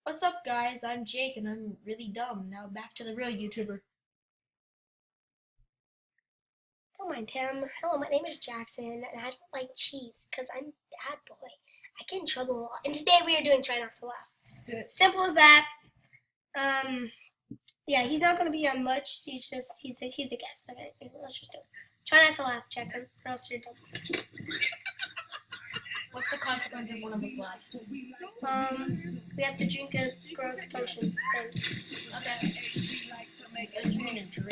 What's up, guys? I'm Jake, and I'm really dumb. Now back to the real YouTuber. Don't mind him. Hello, my name is Jackson, and I don't like cheese because I'm a bad boy. I get in trouble a lot. And today we are doing Try Not to Laugh. Let's do it. Simple as that. Yeah, he's not going to be on much. He's a guest. Okay, let's just do it. Try not to laugh, Jackson, or else you're dumb. What's the consequence if one of us laughs? We have to drink a gross potion thing. Okay. What do you mean a drink?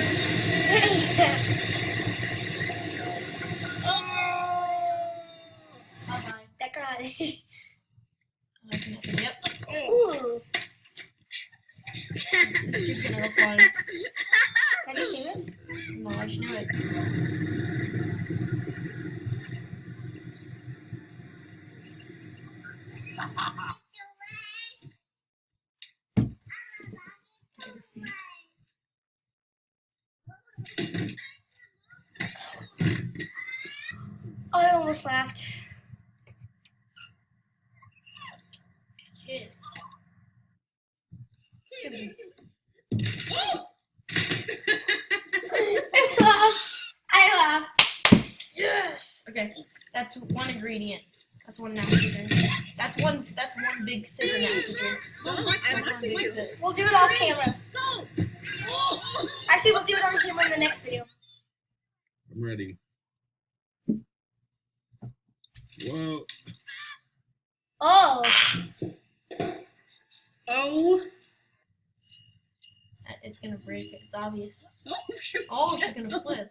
Bye-bye. That garage. Yep. Ooh. This kid's gonna go flying. Have you seen this? No, I should do it. Oh, I almost laughed. Kid. I laughed. Yes. Okay, that's one ingredient. That's one nasty drink. That's one big sip of nasty drink. That's one big sip. We'll do it off camera. Actually, we'll do it on camera in the next video. I'm ready. Whoa. Oh. Oh. It's gonna break it. It's obvious. Oh, she's gonna flip.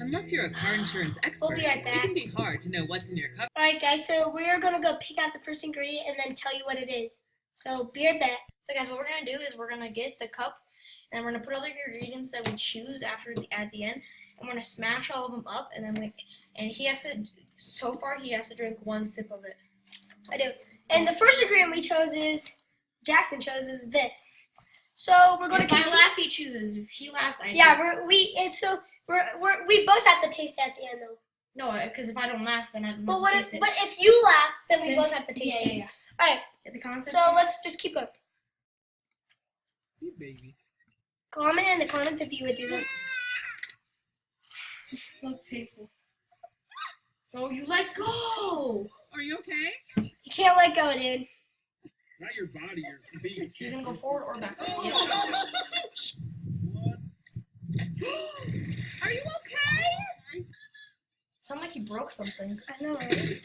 Unless you're a car insurance expert, We'll be right it back. can be hard to know what's in your cover. Alright guys, so we're going to go pick out the first ingredient and then tell you what it is. So, be right back. So guys, what we're gonna do is we're gonna get the cup, and we're gonna put all the ingredients that we choose at the end, and we're gonna smash all of them up, and then he has to. So far, he has to drink one sip of it. I do. And the first ingredient Jackson chose is this. So, we're going If to I laugh, he chooses. If he laughs, I choose. Yeah, we both have to taste it at the end though. No, because if I don't laugh, then I don't But taste it. if you laugh, then we Then- both have to taste it. Yeah. Alright, Get the concept? so let's just keep going. Hey, baby. Comment in the comments if you would do this. So painful. Oh, you let go! Are you okay? You can't let go, dude. Not your body, your feet. You're gonna go forward or backwards. Are you okay? Sound like he broke something. I know, right?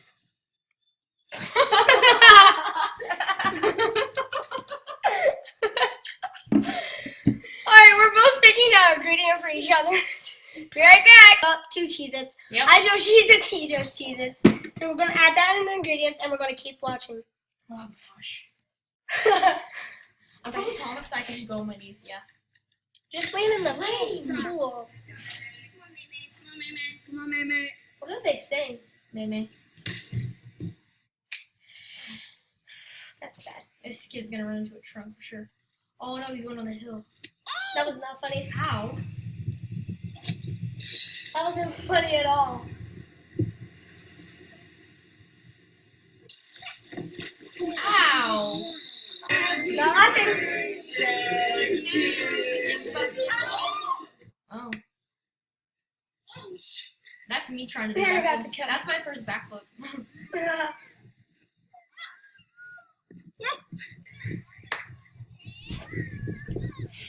Alright, we're both picking out an ingredient for each other. Be right back. Oh, 2 Cheez-Its. Yep. I chose Cheez-Its, he chose Cheez-Its. So we're going to add that in the ingredients and we're going to keep watching. Oh gosh. I'm probably tall enough that I can just go on my knees. Yeah. Just land in the lane. Cool. Come on, Meme. What are they saying? Meme. That's sad. This kid's gonna run into a trunk for sure. Oh no, he's going on the hill. That was not funny. How? That wasn't funny at all. Ow! Nothing. It's about to Oh. That's me trying to do They're about backflip. to catch. That's my first backflip.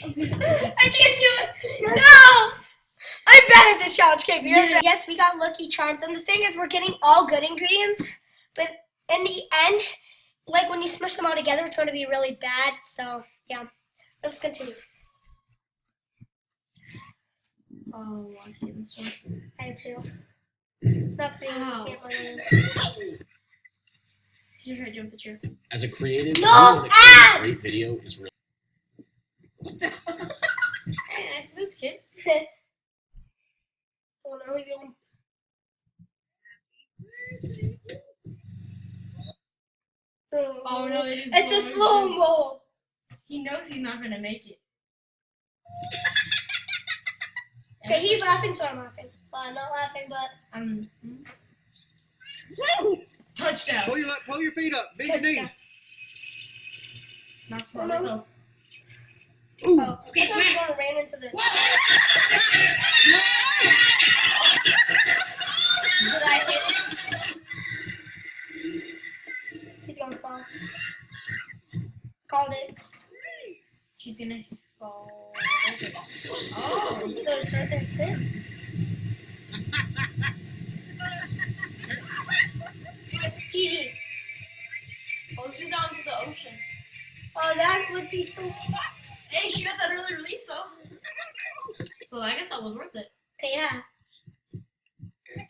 I can't do it. No! I'm bad at this challenge. Okay, yes, we got Lucky Charms, and the thing is, we're getting all good ingredients, but in the end, like when you smush them all together, it's going to be really bad. So yeah, let's continue. Oh, I've seen this one. I have to. It's not pretty. Ow. You You try to jump the chair. As a creative, No, you know that ah! creating a great video is really Hey, nice moves, kid. Oh no, he's going. Oh no, It's a slow mo. He knows he's not gonna make it. Okay, he's laughing, so I'm laughing. Well, I'm not laughing, but Woo! Touchdown. Pull your feet up. Bend your Touchdown. knees. Not smart. No. No. Oh, okay. I thought we were gonna ran into the. Did I hit it? He's gonna fall. Called it. She's gonna fall. Oh, that's right. That's it. Gigi. Oh, she's out into the ocean. Oh, that would be so. Hey, she got that early release though. So I guess that was worth it. Yeah.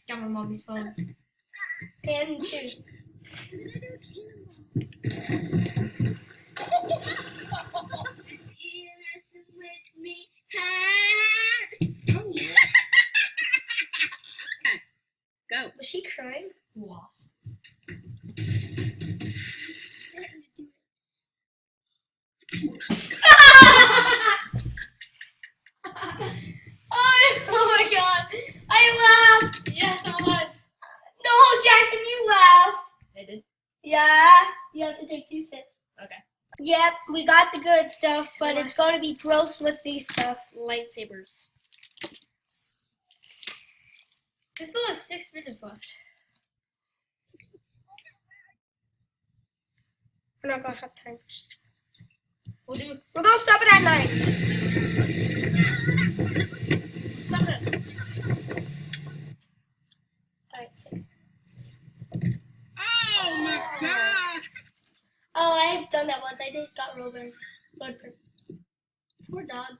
Got my mommy's phone. And shoes. Go. Was she crying? Lost. Oh my god! I laughed! Yes, I'm alive. No, Jackson, you laughed! I did. Yeah, you have to take 2 sips. Okay. Yep, we got the good stuff, but it's gonna be gross with these stuff. Lightsabers. I still have 6 minutes left. We're not gonna have time for shit. We'll do. We're gonna stop it at 9. Stop it at 6. Alright, 6. Oh my god! Oh, I've done that once. I did got Rover. Blood proof. Poor dog.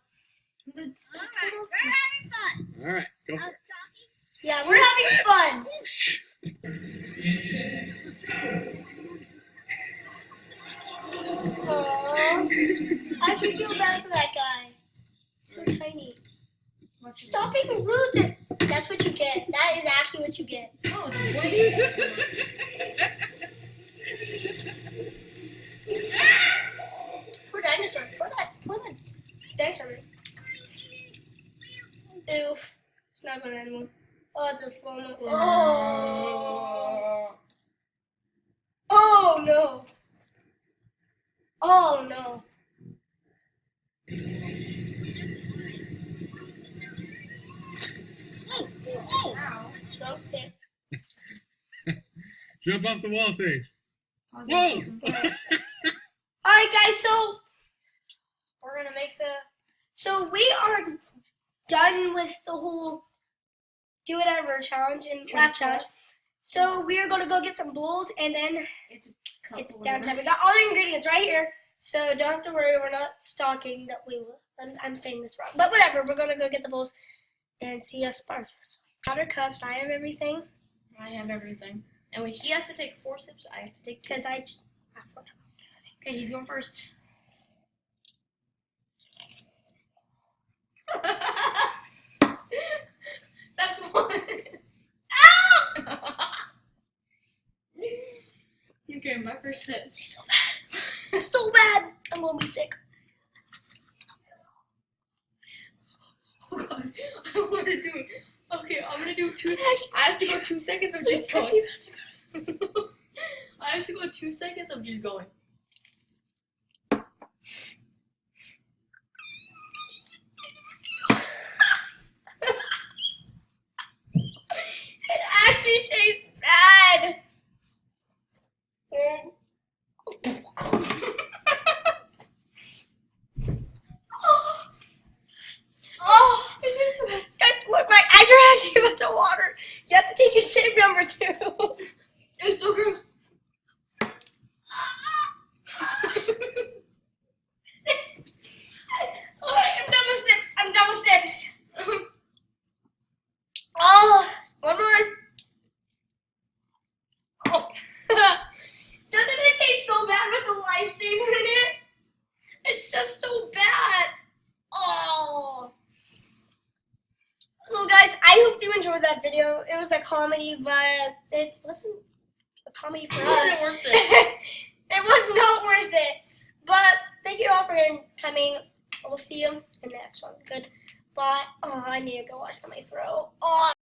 All right, go for it. Yeah, we're having fun. Aww. I actually feel bad for that guy. So tiny. Stop being rude. That's what you get. That is actually what you get. Oh, the way. Poor dinosaur. Poor that dinosaur. Ew. It's not going anymore. Oh, it's a slow mo. Oh. Oh no. Oh no. Ow. Nope, there. Jump off the wall, Sage. Pause Whoa! it. Alright guys, so We're gonna make the. So we are done with the whole do whatever challenge and laugh challenge. So we are gonna go get some bowls and then It's a cup. it's or whatever. downtime. We got all the ingredients right here, so don't have to worry. We're not stalking that we will. I'm saying this wrong, but whatever. We're gonna go get the bowls and see us barf. So, water cups. I have everything I have everything. And when he has to take 4 sips, I have to take 2. because I. Okay, he's going first. That's one. Ow! Okay, my first sip. It's so bad. It's so bad. I'm gonna be sick. Oh god, I want to do it. Okay, I'm gonna do 2. I have to go 2 seconds of just going. I have to go 2 seconds of just going. It actually tastes bad. Oh, it is so bad. Guys, look, my eyes are actually about to water. You have to take your sip number 2. It's so gross. Alright, I'm done with sips. I'm done with sips. Oh, one more. Oh. Doesn't it taste so bad with the lifesaver in it? It's just so bad. Oh. So guys, I hope you enjoyed that video. It was a comedy, but it wasn't a comedy for It us. wasn't worth it. It was not worth it. But thank you all for coming. We'll see you in the next one. Goodbye. Oh, I need to go wash my throat. Oh.